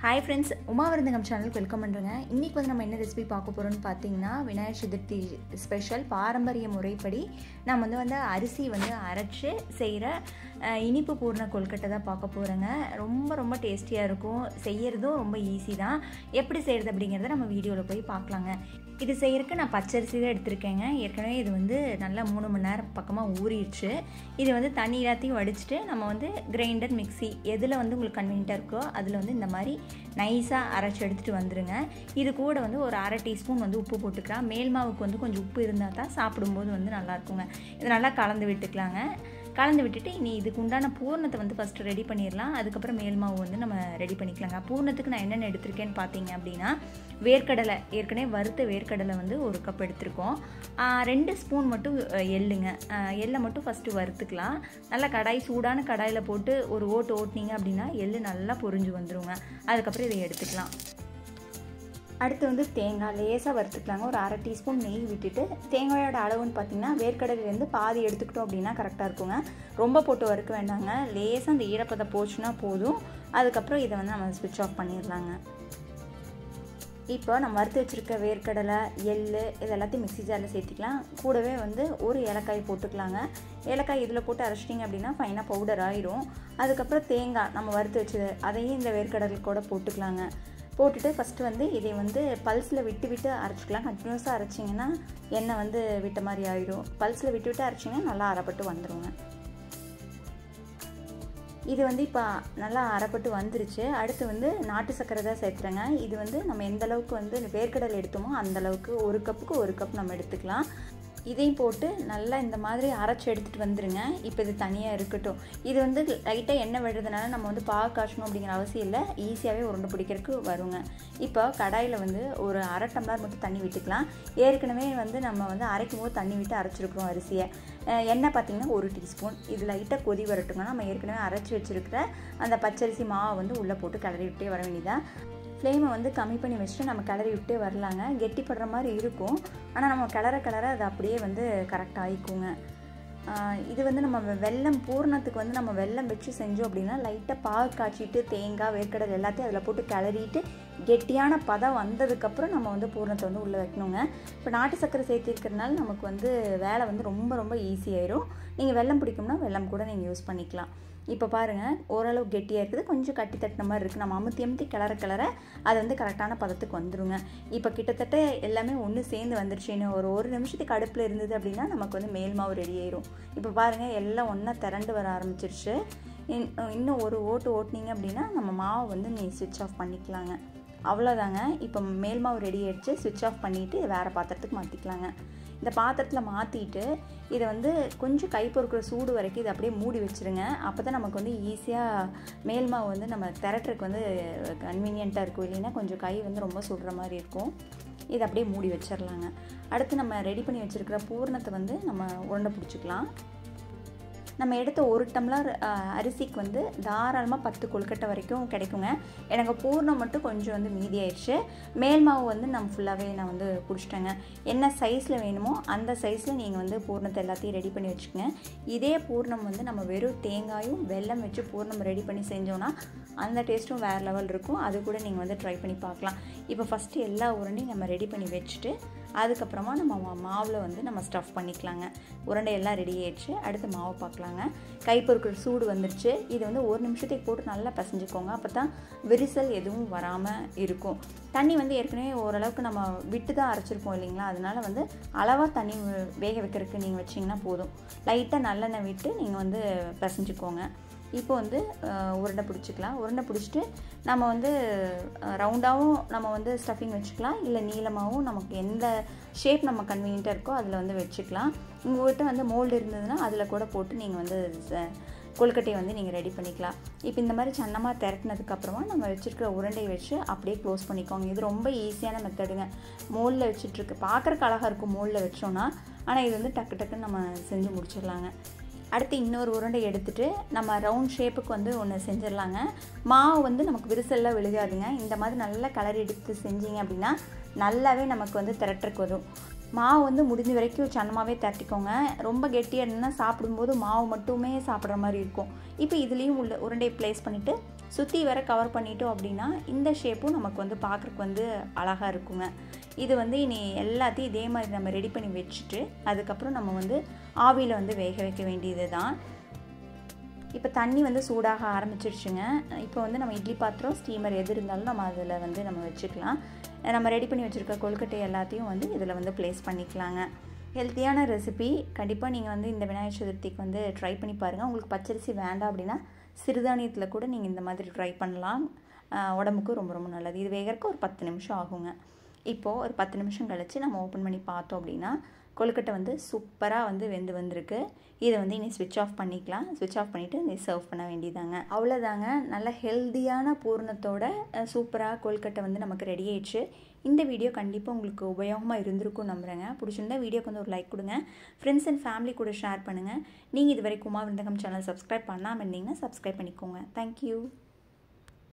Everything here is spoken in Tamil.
ஹாய் ஃப்ரெண்ட்ஸ், உமா விருந்தகம் சேனலுக்கு வெல்கம் பண்ணுறேங்க. இன்றைக்கி வந்து நம்ம என்ன ரெசிபி பார்க்க போகிறோம்னு பார்த்தீங்கன்னா, விநாயகர் சதுர்த்தி ஸ்பெஷல் பாரம்பரிய முறைப்படி நம்ம வந்து அரிசி வந்து அரைச்சி செய்கிற இனிப்பு பூர்ண கொழுக்கட்டை தான் பார்க்க போகிறேங்க. ரொம்ப டேஸ்டியாக இருக்கும். செய்கிறதும் ரொம்ப ஈஸி தான். எப்படி செய்கிறது அப்படிங்கிறத நம்ம வீடியோவில் போய் பார்க்கலாங்க. இது செய்கிறதுக்கு நான் பச்சரிசி தான் எடுத்திருக்கேங்க. ஏற்கனவே இது வந்து நல்லா 3 மணி நேரம் பக்கமாக ஊறிடுச்சு. இது வந்து தண்ணி எல்லாத்தையும் வடிச்சிட்டு நம்ம வந்து கிரைண்டர், மிக்ஸி எதில் வந்து உங்களுக்கு கன்வீனியண்ட்டாக இருக்கோ அதில் வந்து இந்த மாதிரி நைஸாக அரைச்சி எடுத்துகிட்டு வந்துடுங்க. இது கூட வந்து ஒரு 1/2 டீஸ்பூன் வந்து உப்பு போட்டுக்கலாம். மேல் மாவுக்கு வந்து கொஞ்சம் உப்பு இருந்தால் தான் சாப்பிடும்போது வந்து நல்லாயிருக்குங்க. இது நல்லா கலந்து விட்டுக்கலாங்க. கலந்து விட்டுட்டு இனி இதுக்கு உண்டான பூர்ணத்தை வந்து ஃபஸ்ட்டு ரெடி பண்ணிடலாம். அதுக்கப்புறம் மேல் மாவு வந்து நம்ம ரெடி பண்ணிக்கலாங்க. பூர்ணத்துக்கு நான் என்னென்ன எடுத்திருக்கேன்னு பார்த்தீங்க அப்படின்னா, வேர்க்கடலை, ஏற்கனவே வறுத்த வேர்க்கடலை வந்து 1 கப் எடுத்திருக்கோம். 2 ஸ்பூன் மட்டும் எள்ளுங்க. எள்ளை மட்டும் ஃபஸ்ட்டு வறுத்துக்கலாம். நல்லா சூடான கடாயில் போட்டு ஒரு ஓட்டினீங்க அப்படின்னா எள்ளு நல்லா பொரிஞ்சு வந்துடுங்க. அதுக்கப்புறம் இதை எடுத்துக்கலாம். அடுத்து வந்து தேங்காய் லேசாக வறுத்துக்கலாங்க. ஒரு 1/2 டீஸ்பூன் நெய் விட்டுட்டு, தேங்காயோட அளவுன்னு பார்த்தீங்கன்னா வேர்க்கடலையிலேருந்து பாதி எடுத்துக்கிட்டோம் அப்படின்னா கரெக்டாக இருக்குங்க. ரொம்ப போட்டு வறுக்க வேண்டாங்க. லேசாக அந்த ஈரப்பதம் போச்சுன்னா போதும். அதுக்கப்புறம் இதை வந்து நம்ம ஸ்விட்ச் ஆஃப் பண்ணிடலாங்க. இப்போ நம்ம வறுத்து வச்சுருக்க வேர்க்கடலை, எள் இது எல்லாத்தையும் மிக்ஸி ஜாரில் சேர்த்திக்கலாம். கூடவே வந்து ஒரு ஏலக்காய் போட்டுக்கலாங்க. ஏலக்காய் இதில் போட்டு அரைச்சிட்டிங்க அப்படின்னா ஃபைனாக பவுடர் ஆயிடும். அதுக்கப்புறம் தேங்காய் நம்ம வறுத்து வச்சது அதையும் இந்த வேர்க்கடலை கூட போட்டுக்கலாங்க. போட்டுட்டு ஃபஸ்ட்டு வந்து இதை வந்து பல்ஸில் விட்டு அரைச்சிக்கலாம். கண்டினியூஸாக அரைச்சிங்கன்னா எண்ணெய் வந்து விட்ட மாதிரி ஆயிடும். பல்ஸில் விட்டு அரைச்சிங்கன்னா நல்லா அரைப்பட்டு வந்துடுங்க. இது வந்து இப்போ நல்லா அரைப்பட்டு வந்துருச்சு. அடுத்து வந்து நாட்டு சர்க்கரை தான் சேர்த்துறேங்க. இது வந்து நம்ம எந்த அளவுக்கு வந்து வேர்க்கடலை எடுத்தோமோ அந்தளவுக்கு 1 கப்புக்கு 1 கப் நம்ம எடுத்துக்கலாம். இதையும் போட்டு நல்லா இந்த மாதிரி அரைச்சி எடுத்துகிட்டு வந்துடுங்க. இப்போ இது தனியாக இருக்கட்டும். இது வந்து லைட்டாக எண்ணெய் விடுறதுனால நம்ம வந்து பாகு காய்ச்சணும் அப்படிங்கிற அவசியம் இல்லை. ஈஸியாகவே உருண்டை பிடிக்கிறதுக்கு வருங்க. இப்போ கடாயில் வந்து ஒரு 1/2 டம்ளர் மட்டும் தண்ணி விட்டுக்கலாம். ஏற்கனவே வந்து நம்ம வந்து அரைக்கும் போது தண்ணி விட்டு அரைச்சிருக்கிறோம் அரிசியை. எண்ணெய் பார்த்திங்கன்னா 1 டீஸ்பூன். இது லைட்டாக கொதி வரட்டுங்க. நம்ம ஏற்கனவே அரைச்சி வச்சுருக்கிற அந்த பச்சரிசி மாவை வந்து உள்ளே போட்டு கிளறி விட்டே வர வேண்டியதான். ஃப்ளேமை வந்து கம்மி பண்ணி வச்சுட்டு நம்ம கிளறி விட்டே வரலாங்க. கெட்டிப்படுற மாதிரி இருக்கும். ஆனால் நம்ம கிளற அது அப்படியே வந்து கரெக்டாக ஆகிக்குங்க. இது வந்து நம்ம வெல்லம் பூர்ணத்துக்கு வந்து நம்ம வெல்லம் வச்சு செஞ்சோம் அப்படின்னா லைட்டாக பாகு காய்ச்சிட்டு தேங்காய், வேர்க்கடலை எல்லாத்தையும் அதில் போட்டு கிளறிட்டு கெட்டியான பதம் வந்ததுக்கப்புறம் நம்ம வந்து பூர்ணத்தை வந்து உள்ளே வைக்கணுங்க. இப்போ நாட்டு சர்க்கரை சேர்த்திருக்கிறதுனால நமக்கு வந்து வேலை வந்து ரொம்ப ஈஸியாயிரும். நீங்கள் வெல்லம் பிடிக்கும்னா வெல்லம் கூட நீங்கள் யூஸ் பண்ணிக்கலாம். இப்போ பாருங்கள், ஓரளவு கெட்டியாக இருக்குது. கொஞ்சம் கட்டி தட்டின மாதிரி இருக்குது. நம்ம அமுத்தி கிளற அது வந்து கரெக்டான பதத்துக்கு வந்துடுங்க. இப்போ கிட்டத்தட்ட எல்லாமே ஒன்று சேர்ந்து வந்துருச்சு. இன்னும் ஒரு நிமிஷத்துக்கு அடுப்பில் இருந்தது அப்படின்னா நமக்கு வந்து மேல் மாவு ரெடி ஆயிரும். இப்போ பாருங்கள், எல்லாம் ஒன்றா திரண்டு வர ஆரம்பிச்சிருச்சு. இன்னும் ஒரு ஓட்டினீங்க அப்படின்னா நம்ம மாவை வந்து ஸ்விட்ச் ஆஃப் பண்ணிக்கலாங்க. அவ்வளோதாங்க. இப்போ மேல் மாவு ரெடி ஆகிடுச்சு. ஸ்விட்ச் ஆஃப் பண்ணிவிட்டு வேறு பாத்திரத்துக்கு மாற்றிக்கலாங்க. இந்த பாத்திரத்தில் மாற்றிட்டு இதை வந்து கொஞ்சம் கை பொறுக்கிற சூடு வரைக்கும் இதை அப்படியே மூடி வச்சுருங்க. அப்போ தான் நமக்கு வந்து ஈஸியாக மேல் மாவு வந்து நம்ம திரட்டுறதுக்கு வந்து கன்வீனியண்ட்டாக இருக்கும். இல்லைன்னா கொஞ்சம் கை வந்து ரொம்ப சுடுற மாதிரி இருக்கும். இதை அப்படியே மூடி வச்சிடலாங்க. அடுத்து நம்ம ரெடி பண்ணி வச்சுருக்கிற பூர்ணத்தை வந்து நம்ம உருண்டை பிடிச்சிக்கலாம். நம்ம எடுத்த 1 டம்ளர் அரிசிக்கு வந்து தாராளமாக 10 கொழுக்கட்டை வரைக்கும் கிடைக்குங்க. எனக்கு பூர்ணம் மட்டும் கொஞ்சம் வந்து மீதி ஆயிடுச்சு. மேல் மாவு வந்து நம்ம ஃபுல்லாகவே நான் வந்து பிடிச்சிட்டேங்க. என்ன சைஸில் வேணுமோ அந்த சைஸில் நீங்கள் வந்து பூர்ணத்தை எல்லாத்தையும் ரெடி பண்ணி வச்சுக்கோங்க. இதே பூர்ணம் வந்து நம்ம வெறும் தேங்காயும் வெல்லம் வச்சு பூர்ணம் ரெடி பண்ணி செஞ்சோன்னா அந்த டேஸ்ட்டும் வேறு லெவல் இருக்கும். அது கூட நீங்கள் வந்து ட்ரை பண்ணி பார்க்கலாம். இப்போ ஃபஸ்ட்டு எல்லா உருண்டையும் நம்ம ரெடி பண்ணி வச்சுட்டு அதுக்கப்புறமா நம்ம மாவில் வந்து நம்ம ஸ்டஃப் பண்ணிக்கலாங்க. உருண்டை எல்லாம் ரெடி ஆயிடுச்சு. அடுத்து மாவை பார்க்கலாங்க. கை பொறுக்கிற சூடு வந்துருச்சு. இது வந்து 1 நிமிஷத்துக்கு போட்டு நல்லா பசைஞ்சுக்கோங்க. அப்போ தான் விரிசல் எதுவும் வராமல் இருக்கும். தண்ணி வந்து ஏற்கனவே ஓரளவுக்கு நம்ம விட்டு தான் அரைச்சிருப்போம் இல்லைங்களா? அதனால வந்து அளவாக தண்ணி வேக வைக்கிறதுக்கு நீங்கள் வச்சிங்கன்னா போதும். லைட்டாக நல்லெண்ணெய் விட்டு நீங்கள் வந்து பசைஞ்சுக்கோங்க. இப்போ வந்து உருண்டை பிடிச்சிக்கலாம். உருண்டை பிடிச்சிட்டு நம்ம வந்து ரவுண்டாகவும் நம்ம வந்து ஸ்டஃபிங் வச்சுக்கலாம். இல்லை நீளமாகவும் நமக்கு எந்த ஷேப் நம்ம கன்வீனியண்ட்டாக இருக்கோ அதில் வந்து வச்சுக்கலாம். உங்கள்கிட்ட வந்து மோல்டு இருந்ததுன்னா அதில் கூட போட்டு நீங்கள் வந்து கொழுக்கட்டையை வந்து நீங்கள் ரெடி பண்ணிக்கலாம். இப்போ இந்த மாதிரி சன்னமாக திரட்டினதுக்கப்புறமா நம்ம வச்சுருக்கிற உருண்டையை வச்சு அப்படியே க்ளோஸ் பண்ணிக்கோங்க. இது ரொம்ப ஈஸியான மெத்தடுங்க. மோல்டில் வச்சுட்ருக்கு பார்க்குறக்கு அழகாக இருக்கும் மோல்டில் வச்சோன்னா. ஆனால் இது வந்து டக்குன்னு நம்ம செஞ்சு முடிச்சிடலாங்க. அடுத்து இன்னொரு உருண்டை எடுத்துகிட்டு நம்ம ரவுண்ட் ஷேப்புக்கு வந்து ஒன்று செஞ்சிடலாங்க. மாவு வந்து நமக்கு விரிசல்லாம் விழுகாதுங்க. இந்த மாதிரி நல்லா கலர் எடுத்து செஞ்சிங்க அப்படின்னா நல்லாவே நமக்கு வந்து திரட்டுறக்கு வரும். மாவு வந்து முடிஞ்ச வரைக்கும் சன்னமாகவே தட்டிக்கோங்க. ரொம்ப கெட்டியாக இருந்ததுன்னா சாப்பிடும்போது மாவு மட்டுமே சாப்பிட்ற மாதிரி இருக்கும். இப்போ இதுலேயும் உருண்டையை ப்ளேஸ் பண்ணிவிட்டு சுற்றி வர கவர் பண்ணிட்டோம் அப்படின்னா இந்த ஷேப்பும் நமக்கு வந்து பார்க்குறக்கு வந்து அழகாக இருக்குங்க. இது வந்து இனி எல்லாத்தையும் இதே மாதிரி நம்ம ரெடி பண்ணி வச்சுட்டு அதுக்கப்புறம் நம்ம வந்து ஆவியில் வந்து வேக வைக்க வேண்டியது தான். இப்போ தண்ணி வந்து சூடாக ஆரம்பிச்சிருச்சுங்க. இப்போ வந்து நம்ம இட்லி பாத்திரம் ஸ்டீமர் எது இருந்தாலும் நம்ம அதில் வந்து நம்ம வச்சுக்கலாம். நம்ம ரெடி பண்ணி வச்சுருக்க கொழுக்கட்டை எல்லாத்தையும் வந்து இதில் வந்து ப்ளேஸ் பண்ணிக்கலாங்க. ஹெல்த்தியான ரெசிபி. கண்டிப்பாக நீங்கள் வந்து இந்த விநாயகர் சதுர்த்திக்கு வந்து ட்ரை பண்ணி பாருங்கள். உங்களுக்கு பச்சரிசி வேண்டாம் அப்படின்னா சிறுதானியத்தில் கூட நீங்கள் இந்த மாதிரி ட்ரை பண்ணலாம். உடம்புக்கு ரொம்ப ரொம்ப நல்லது. இது வேகிறதுக்கு ஒரு 10 நிமிஷம் ஆகுங்க. இப்போது ஒரு 10 நிமிஷம் கழித்து நம்ம ஓப்பன் பண்ணி பார்த்தோம் அப்படின்னா கொழுக்கட்டை வந்து சூப்பராக வந்து வெந்து வந்திருக்கு. இதை வந்து இனி ஸ்விட்ச் ஆஃப் பண்ணிக்கலாம். ஸ்விட்ச் ஆஃப் பண்ணிவிட்டு இனி சர்வ் பண்ண வேண்டியதாங்க. அவ்வளோதாங்க. நல்ல ஹெல்த்தியான பூரணத்தோட சூப்பராக கொழுக்கட்டை வந்து நமக்கு ரெடி ஆயிடுச்சு. இந்த வீடியோ கண்டிப்பாக உங்களுக்கு உபயோகமாக இருந்திருக்கும் நம்புகிறேங்க. பிடிச்சிருந்தா வீடியோக்கு வந்து ஒரு லைக் கொடுங்க. ஃப்ரெண்ட்ஸ் அண்ட் ஃபேமிலி கூட ஷேர் பண்ணுங்கள். நீங்கள் இது வரைக்கும் உமா விருந்தகம் சேனல் சப்ஸ்கிரைப் பண்ணாமல் இருந்தீங்கன்னா சப்ஸ்கிரைப் பண்ணிக்கோங்க. தேங்க்யூ.